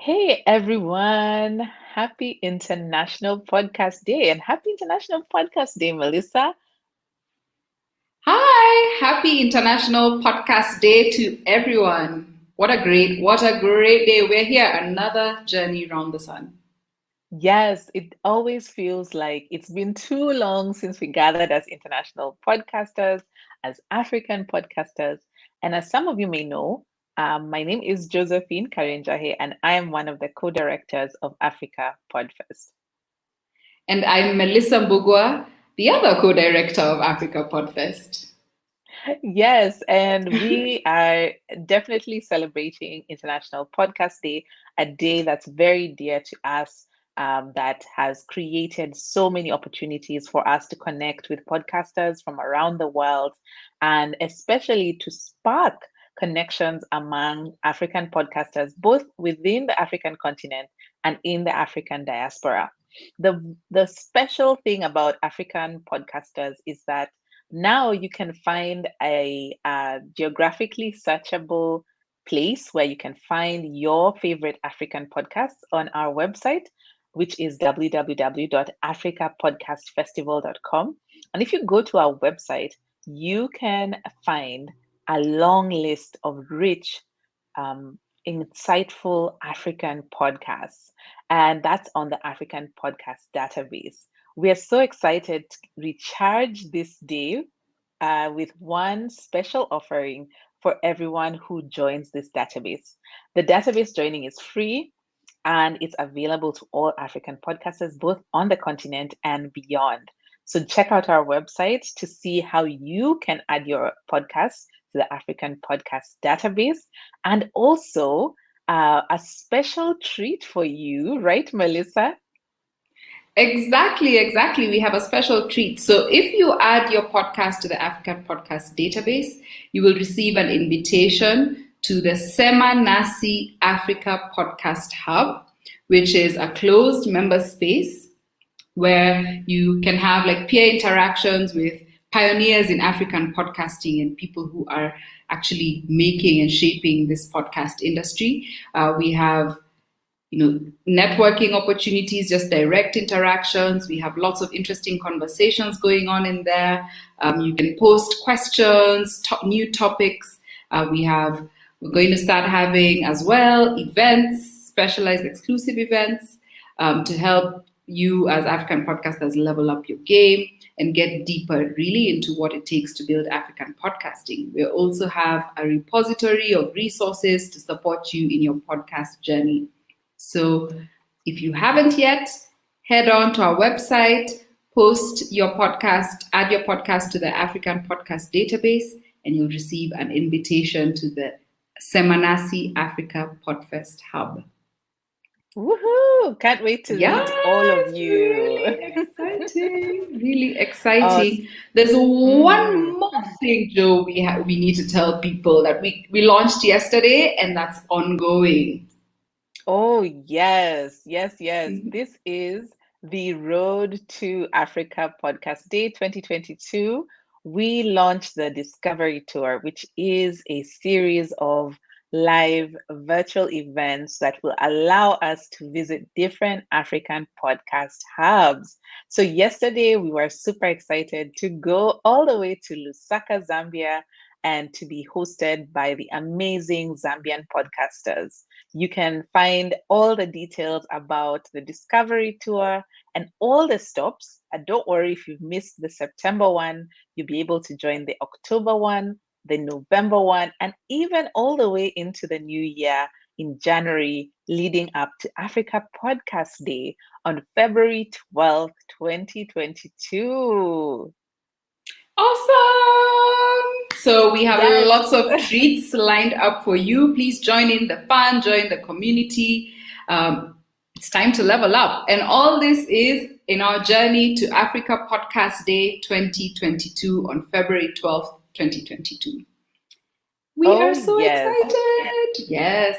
Hey everyone, happy International Podcast Day and happy International Podcast Day, Melissa. Hi, happy International Podcast Day to everyone. What a great day. We're here, another journey around the sun. Yes, it always feels like it's been too long since we gathered as international podcasters, as African podcasters. And as some of you may know, my name is Josephine Karenjahe, and I am one of the co-directors of Africa Podfest. And I'm Melissa Mbugua, the other co-director of Africa Podfest. Yes, and we are definitely celebrating International Podcast Day, a day that's very dear to us, that has created so many opportunities for us to connect with podcasters from around the world, and especially to spark connections among African podcasters, both within the African continent and in the African diaspora. The special thing about African podcasters is that now you can find a geographically searchable place where you can find your favorite African podcasts on our website, which is www.africapodcastfestival.com. And if you go to our website, you can find a long list of rich, um, insightful African podcasts. And that's on the African Podcast Database. We are so excited to recharge this day with one special offering for everyone who joins this database. The database joining is free and it's available to all African podcasters, both on the continent and beyond. So check out our website to see how you can add your podcast to the African Podcast Database. And also a special treat for you, right, Melissa? Exactly. We have a special treat. So if you add your podcast to the African Podcast Database, you will receive an invitation to the Sema Nasi Africa Podcast Hub, which is a closed member space where you can have like peer interactions with pioneers in African podcasting and people who are actually making and shaping this podcast industry. We have networking opportunities, just direct interactions. We have lots of interesting conversations going on in there. You can post questions, new topics. We're going to start having as well events, specialized exclusive events, to help you as African podcasters level up your game and get deeper really into what it takes to build African podcasting. We also have a repository of resources to support you in your podcast journey. So if you haven't yet, head on to our website, post your podcast, add your podcast to the African Podcast Database, and you'll receive an invitation to the Semanasi Africa Podfest Hub. Woohoo! Can't wait to Yeah, meet all of it's you. really exciting. Really exciting. Oh, There's mm. one more thing, Joe, we need to tell people that we launched yesterday, and that's ongoing. Oh, yes. This is the Road to Africa Podcast Day 2022. We launched the Discovery Tour, which is a series of live virtual events that will allow us to visit different African podcast hubs. So, yesterday we were super excited to go all the way to Lusaka, Zambia, and to be hosted by the amazing Zambian podcasters. You can find all the details about the Discovery Tour and all the stops. And don't worry if you've missed the September one, you'll be able to join the October one, the November one, and even all the way into the new year in January, leading up to Africa Podcast Day on February 12th, 2022. Awesome! So we have Yes. lots of treats lined up for you. Please join in the fun, join the community. It's time to level up. And all this is in our journey to Africa Podcast Day 2022 on February 12th, 2022. We Oh, are so yes. excited. Yes.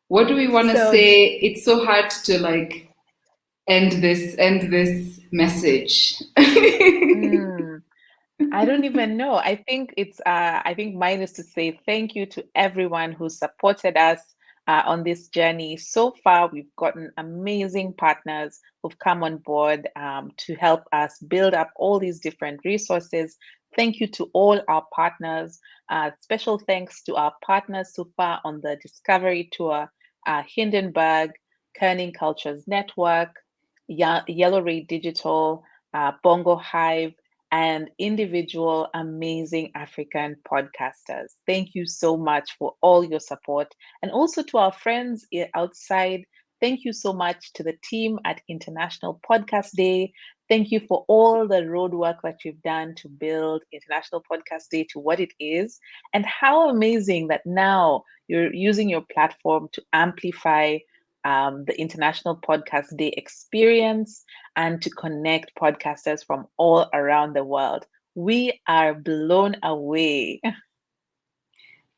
What do we want to So, say? It's so hard to like end this message. mm, I don't even know. I think mine is to say thank you to everyone who supported us on this journey. So far, we've gotten amazing partners who've come on board to help us build up all these different resources. Thank you to all our partners. Special thanks to our partners so far on the Discovery Tour, Hindenburg, Kerning Cultures Network, Yellow Ray Digital, Bongo Hive, and individual amazing African podcasters. Thank you so much for all your support. And also to our friends outside, thank you so much to the team at International Podcast Day. Thank you for all the road work that you've done to build International Podcast Day to what it is. And how amazing that now you're using your platform to amplify the International Podcast Day experience and to connect podcasters from all around the world. We are blown away.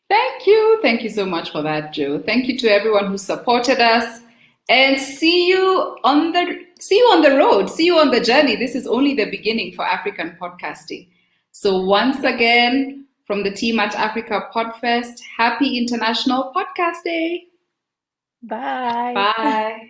Thank you. Thank you so much for that, Joe. Thank you to everyone who supported us. And see you on the road. See you on the journey. This is only the beginning for African podcasting. So once again, from the team at Africa Podfest, happy International Podcast Day. Bye. Bye.